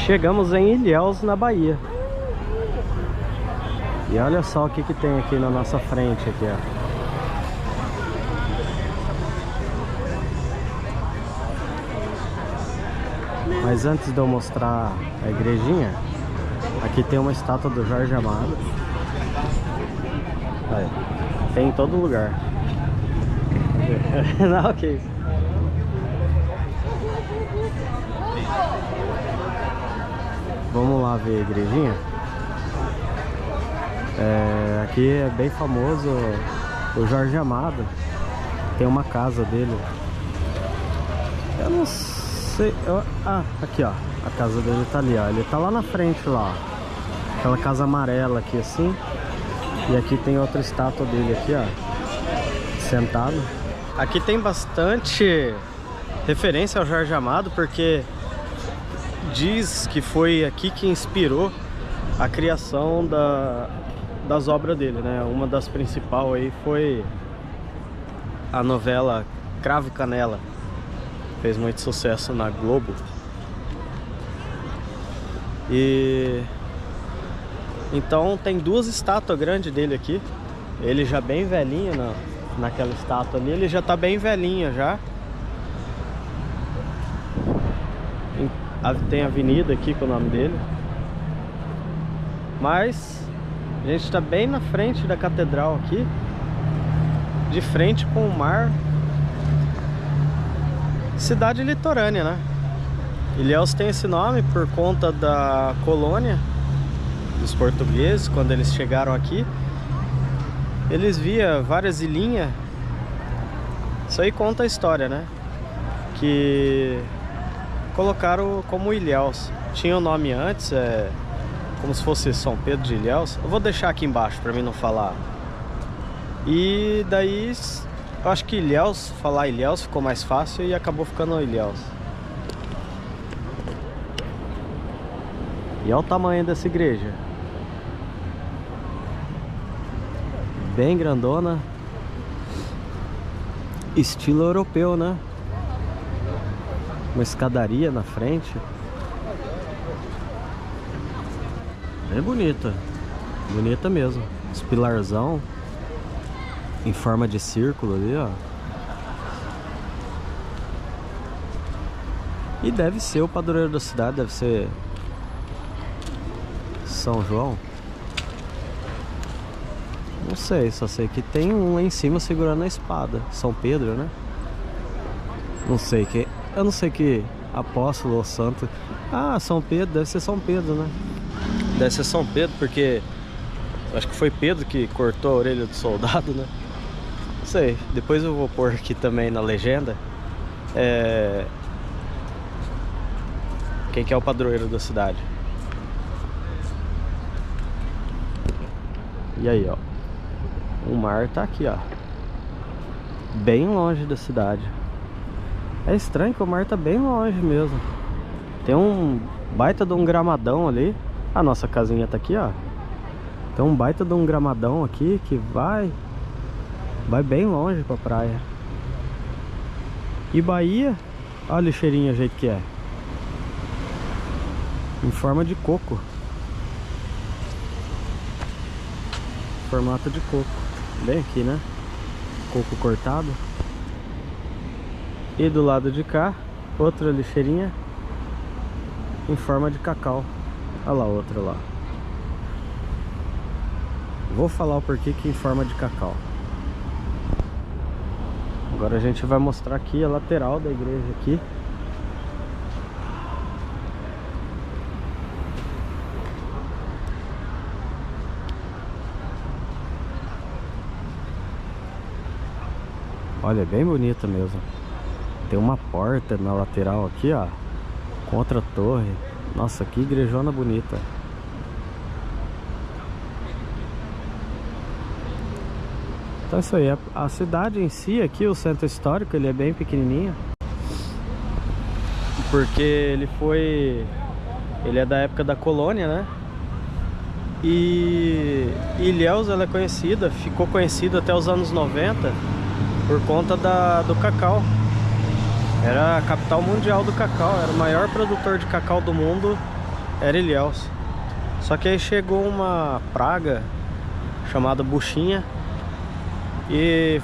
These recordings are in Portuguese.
Chegamos em Ilhéus, na Bahia. E olha só o que que tem aqui na nossa frente aqui, ó. Mas antes de eu mostrar a igrejinha, aqui tem uma estátua do Jorge Amado. Aí, tem em todo lugar. Não, que isso? Vamos lá ver a igrejinha. Aqui é bem famoso o Jorge Amado. Tem uma casa dele. Eu não sei. Aqui ó. A casa dele tá ali, ó. Ele tá lá na frente lá, ó. Aquela casa amarela aqui assim. E aqui tem outra estátua dele aqui, ó. Sentado. Aqui tem bastante referência ao Jorge Amado, porque diz que foi aqui que inspirou a criação das obras dele, né? Uma das principais aí foi a novela Cravo e Canela. Fez muito sucesso na Globo. E então tem duas estátuas grandes dele aqui. Ele já bem velhinho naquela estátua ali. Ele já tá bem velhinho já. Tem avenida aqui com o nome dele. Mas a gente está bem na frente da catedral aqui, de frente com o mar. Cidade litorânea, né? Ilhéus tem esse nome por conta da colônia dos portugueses. Quando eles chegaram aqui, eles viam várias ilhinhas. Isso aí conta a história, né? Que colocaram como Ilhéus. Tinha o nome antes, como se fosse São Pedro de Ilhéus. Eu vou deixar aqui embaixo para mim não falar. E daí eu acho que Ilhéus, falar Ilhéus ficou mais fácil e acabou ficando Ilhéus. E olha o tamanho dessa igreja. Bem grandona. Estilo europeu, né? Uma escadaria na frente. É bonita. Bonita mesmo. Os pilarzão em forma de círculo ali, ó. E deve ser o padroeiro da cidade. Deve ser São João. Não sei, só sei que tem um lá em cima segurando a espada. São Pedro, né? Não sei que. Eu não sei que apóstolo ou santo. Ah, São Pedro, deve ser São Pedro, né? Deve ser São Pedro, porque acho que foi Pedro que cortou a orelha do soldado, né? Não sei, depois eu vou pôr aqui também na legenda quem que é o padroeiro da cidade. E aí, ó, o mar tá aqui, ó, bem longe da cidade. É estranho que o mar tá bem longe mesmo. Tem um baita de um gramadão ali. A nossa casinha tá aqui, ó. Tem um baita de um gramadão aqui que vai bem longe pra praia. E Bahia, olha a lixeirinha, o jeito que é. Em forma de coco. Formato de coco. Bem aqui, né? Coco cortado. E do lado de cá, outra lixeirinha em forma de cacau. Olha lá, outra lá. Vou falar o porquê que em forma de cacau. Agora a gente vai mostrar aqui a lateral da igreja aqui. Olha, é bem bonita mesmo. Tem uma porta na lateral aqui, ó, contra a torre. Nossa, que igrejona bonita. Então é isso aí. A cidade em si aqui, o centro histórico, ele é bem pequenininho. Porque ele é da época da colônia, né? E Ilhéus, ela é conhecida, ficou conhecida até os anos 90 por conta do cacau. Era a capital mundial do cacau, era o maior produtor de cacau do mundo, era Ilhéus. Só que aí chegou uma praga chamada buchinha e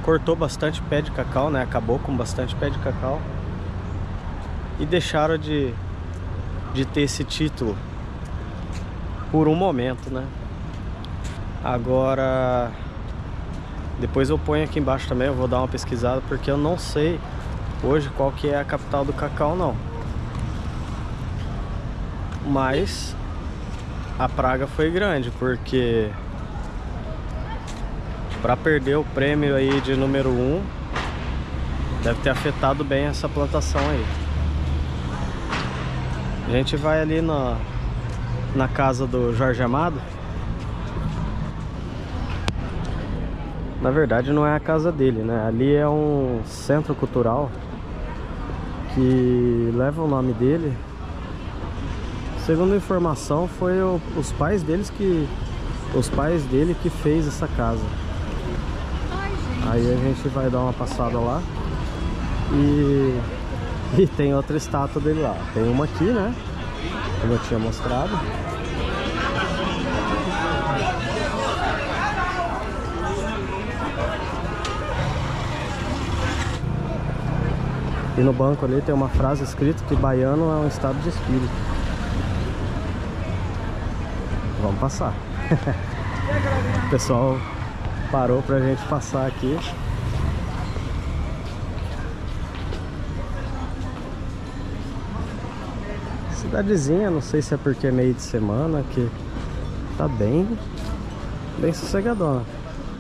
cortou bastante pé de cacau, né? Acabou com bastante pé de cacau e deixaram de ter esse título por um momento, né? Agora, depois eu ponho aqui embaixo também, eu vou dar uma pesquisada, porque eu não sei hoje qual que é a capital do cacau, não. Mas a praga foi grande, porque para perder o prêmio aí de número 1, deve ter afetado bem essa plantação aí. A gente vai ali na casa do Jorge Amado. Na verdade não é a casa dele, né? Ali é um centro cultural que leva o nome dele. Segundo a informação, foi os pais dele que fez essa casa. Aí a gente vai dar uma passada lá e tem outra estátua dele lá. Tem uma aqui, né? Como eu tinha mostrado. E no banco ali tem uma frase escrita que baiano é um estado de espírito. Vamos passar. O pessoal parou pra gente passar aqui. Cidadezinha, não sei se é porque é meio de semana, que tá bem sossegadona.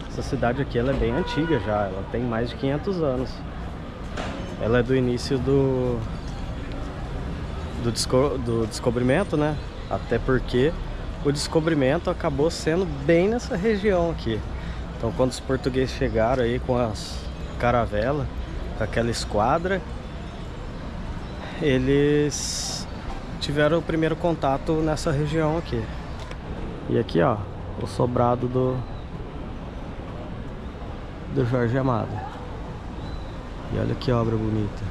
Essa cidade aqui ela é bem antiga já, ela tem mais de 500 anos. Ela é do início do descobrimento, né? Até porque o descobrimento acabou sendo bem nessa região aqui. Então quando os portugueses chegaram aí com as caravelas, com aquela esquadra, eles tiveram o primeiro contato nessa região aqui. E aqui, ó, o sobrado do Jorge Amado. E olha que obra bonita.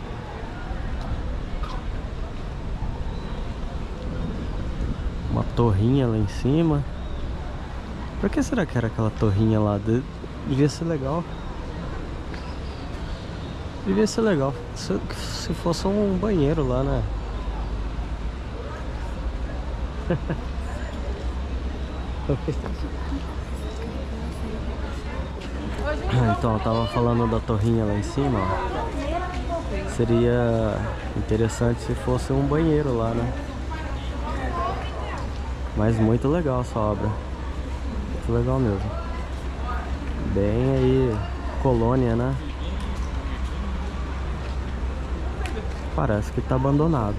Uma torrinha lá em cima. Por que será que era aquela torrinha lá? Devia ser legal. Devia ser legal se fosse um banheiro lá, né? Então, eu tava falando da torrinha lá em cima, ó. Seria interessante se fosse um banheiro lá, né? Mas muito legal essa obra. Muito legal mesmo. Bem aí, colônia, né? Parece que tá abandonado.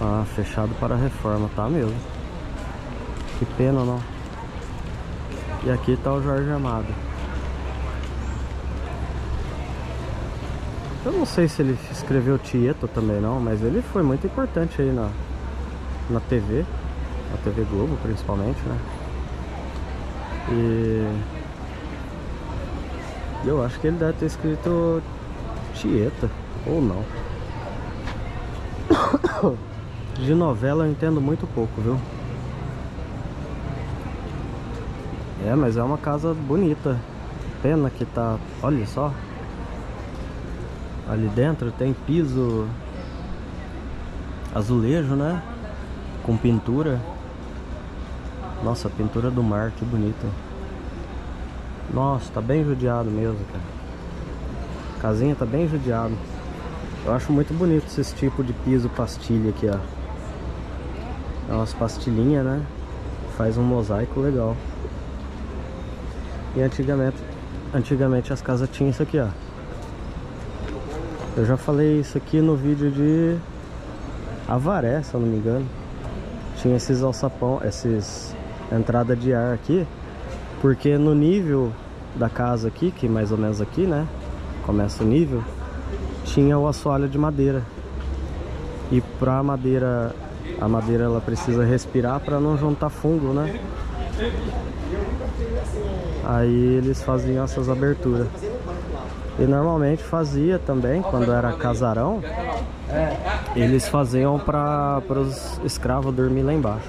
Ah, fechado para reforma, tá mesmo. Que pena, não? E aqui tá o Jorge Amado. Eu não sei se ele escreveu Tieto também não, mas ele foi muito importante aí na TV. Na TV Globo, principalmente, né? E eu acho que ele deve ter escrito Tieta, ou não. De novela eu entendo muito pouco, viu? É, mas é uma casa bonita. Pena que tá... Olha só. Ali dentro tem piso azulejo, né? Com pintura. Nossa, pintura do mar, que bonita. Nossa, tá bem judiado mesmo, cara. A casinha tá bem judiado. Eu acho muito bonito esse tipo de piso pastilha aqui, ó. É umas pastilhinhas, né? Faz um mosaico legal. E antigamente as casas tinham isso aqui, ó. Eu já falei isso aqui no vídeo de Avaré, se eu não me engano. Tinha esses alçapão, esses entrada de ar aqui, porque no nível da casa aqui, que mais ou menos aqui, né? Começa o nível, tinha o assoalho de madeira. E pra madeira, a madeira ela precisa respirar para não juntar fungo, né? Aí eles faziam essas aberturas. E normalmente fazia também, quando era casarão, eles faziam para os escravos dormir lá embaixo.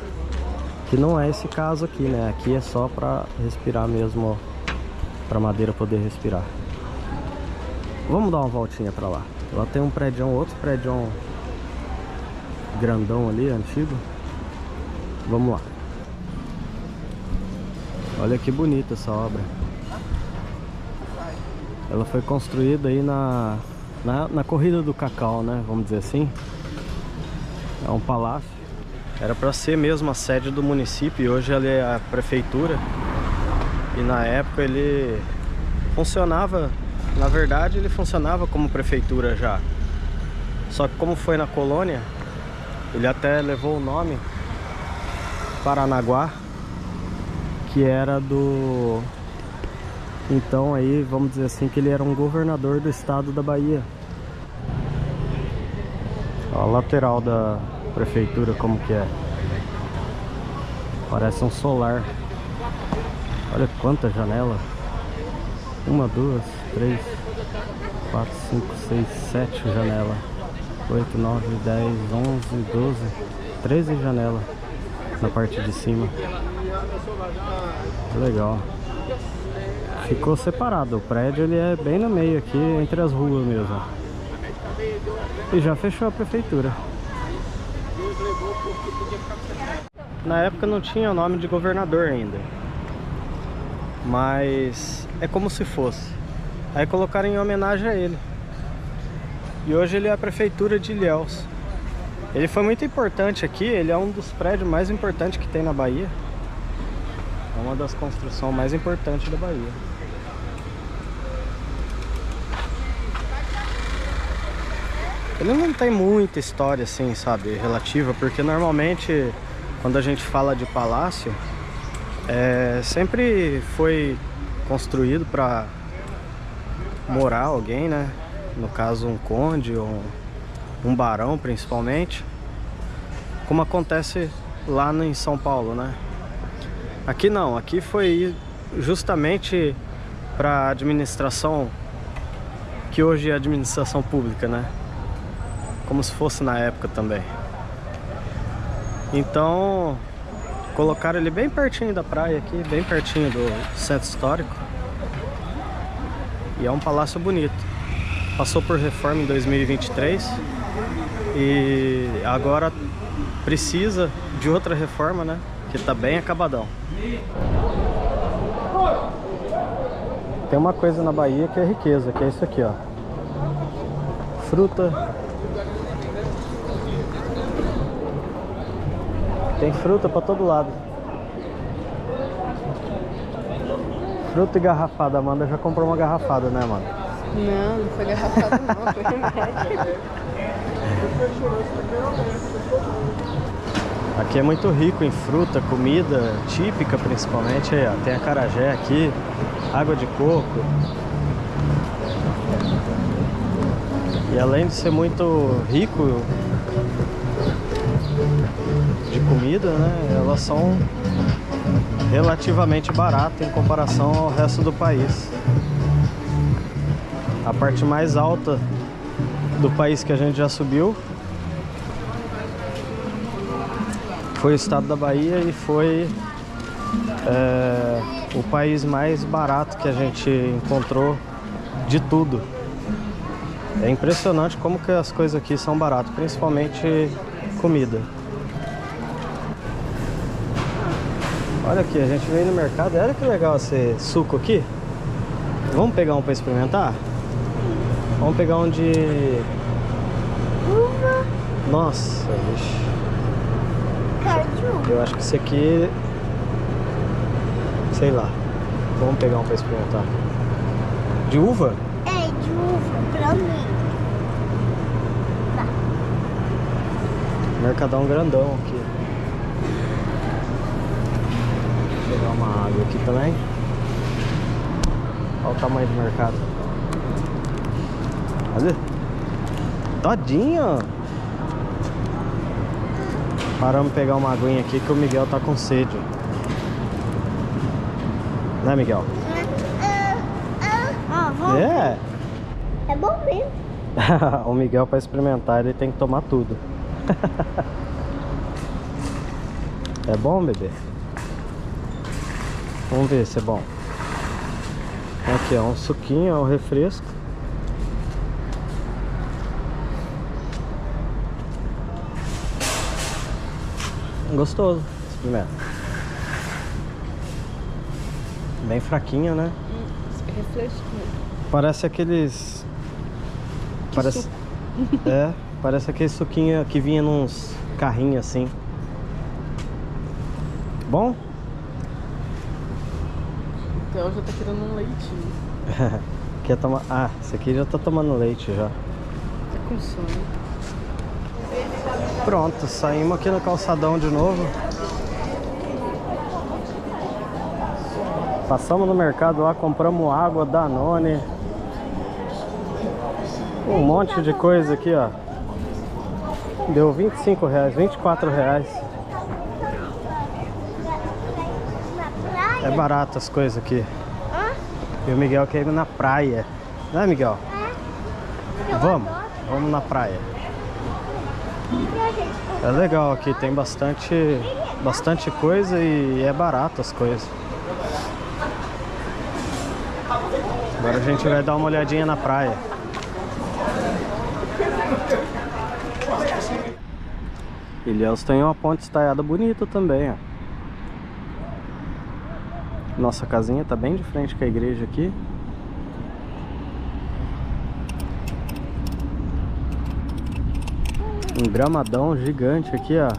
Que não é esse caso aqui, né? Aqui é só para respirar mesmo, para a madeira poder respirar. Vamos dar uma voltinha para lá. Lá tem um prédio, outro prédio grandão ali, antigo. Vamos lá. Olha que bonita essa obra. Ela foi construída aí na corrida do cacau, né? Vamos dizer assim. É um palácio. Era para ser mesmo a sede do município e hoje ele é a prefeitura. E na época ele funcionava, na verdade ele funcionava como prefeitura já. Só que como foi na colônia, ele até levou o nome Paranaguá, que era do... Então aí, vamos dizer assim, que ele era um governador do estado da Bahia. Ó, a lateral da prefeitura como que é. Parece um solar. Olha quanta janela. 1, 2, 3, 4, 5, 6, 7 janelas. 8, 9, 10, 11, 12, 13 janelas na parte de cima. Legal. Ficou separado. O prédio ele é bem no meio aqui, entre as ruas mesmo. E já fechou a prefeitura. Na época não tinha o nome de governador ainda, mas é como se fosse. Aí colocaram em homenagem a ele. E hoje ele é a prefeitura de Ilhéus. Ele foi muito importante aqui, ele é um dos prédios mais importantes que tem na Bahia. É uma das construções mais importantes da Bahia. Ele não tem muita história assim, sabe, relativa, porque normalmente quando a gente fala de palácio, sempre foi construído para morar alguém, né? No caso um conde ou um barão principalmente, como acontece lá em São Paulo, né? Aqui não, aqui foi justamente para administração, que hoje é administração pública, né? Como se fosse na época também. Então colocaram ele bem pertinho da praia aqui, bem pertinho do centro histórico. E é um palácio bonito. Passou por reforma em 2023 e agora precisa de outra reforma, né? Que tá bem acabadão. Tem uma coisa na Bahia que é riqueza, que é isso aqui, ó. Fruta. Tem fruta pra todo lado. Fruta e garrafada. A Amanda já comprou uma garrafada, né, mano? Não, não foi garrafada não, foi remédio. Aqui é muito rico em fruta, comida típica principalmente. Aí, ó, tem acarajé aqui, água de coco. E além de ser muito rico de comida, né, elas são relativamente baratas em comparação ao resto do país. A parte mais alta do país que a gente já subiu foi o estado da Bahia e foi o país mais barato que a gente encontrou de tudo. É impressionante como que as coisas aqui são baratas, principalmente comida. Olha aqui, a gente veio no mercado, olha que legal esse suco aqui. Vamos pegar um para experimentar? Vamos pegar um de... Uva. Nossa, bicho. Caju. Eu acho que esse aqui... Sei lá. Vamos pegar um para experimentar. De uva? É, de uva, pra mim. Tá. Mercadão grandão aqui. Vou pegar uma água aqui também. Olha o tamanho do mercado. Olha. Todinho. Paramos pegar uma aguinha aqui que o Miguel tá com sede. Né, Miguel? Vamos. É. É bom mesmo. O Miguel, para experimentar, ele tem que tomar tudo. É bom, bebê? Vamos ver se é bom. Aqui, ó, um suquinho, é um refresco. Gostoso. Experimenta. Bem fraquinho, né? Refresco. Parece aqueles... Parece... É, parece aquele suquinho que vinha nos carrinhos assim. Bom? Então já tá querendo um leite. Quer tomar... Ah, esse aqui já tá tomando leite já. Tá com sono. Pronto, saímos aqui no calçadão de novo. Passamos no mercado lá, compramos água, Danone. Um monte de coisa aqui, ó. Deu 25 reais, 24 reais. É barato as coisas aqui. E o Miguel quer ir na praia. Né, Miguel? Vamos na praia. É legal aqui, tem bastante coisa e é barato as coisas. Agora a gente vai dar uma olhadinha na praia. Ilhéus tem uma ponte estaiada bonita também, ó. Nossa casinha tá bem de frente com a igreja aqui. Um gramadão gigante aqui, ó.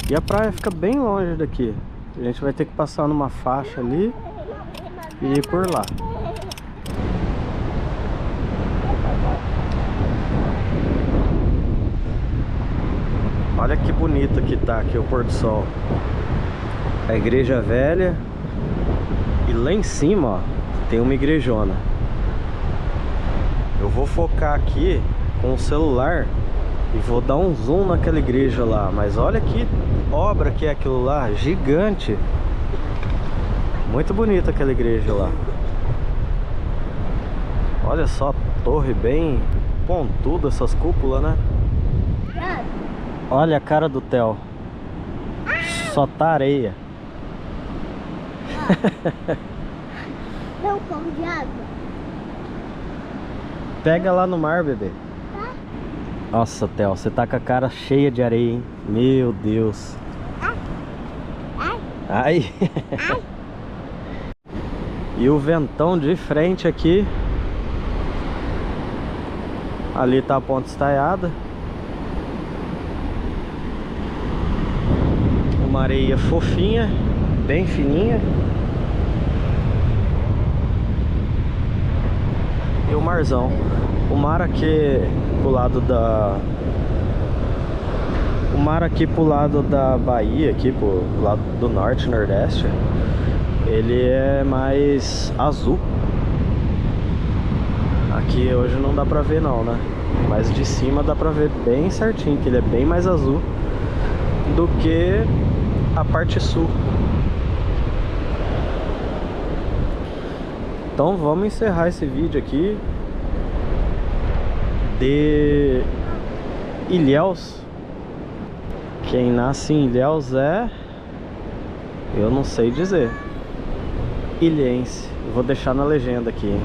E a praia fica bem longe daqui. A gente vai ter que passar numa faixa ali e ir por lá. Olha que bonito que tá aqui o pôr do sol. A igreja velha. E lá em cima, ó, tem uma igrejona. Eu vou focar aqui com o celular e vou dar um zoom naquela igreja lá. Mas olha que obra que é aquilo lá, gigante. Muito bonita aquela igreja lá. Olha só, torre bem pontuda, essas cúpulas, né? Olha a cara do Theo. Só tá areia. Não, corre de água. Pega lá no mar, bebê. Nossa, Theo, você tá com a cara cheia de areia, hein? Meu Deus. Ai. E o ventão de frente aqui. Ali tá a ponte estaiada. Uma areia fofinha, bem fininha. E o marzão. O mar aqui pro lado da... O mar aqui pro lado da Bahia, aqui pro lado do norte, nordeste, ele é mais azul. Aqui hoje não dá pra ver não, né? Mas de cima dá pra ver bem certinho, que ele é bem mais azul do que a parte sul. Então vamos encerrar esse vídeo aqui de Ilhéus. Quem nasce em Ilhéus é... eu não sei dizer. Ilhense. Vou deixar na legenda aqui.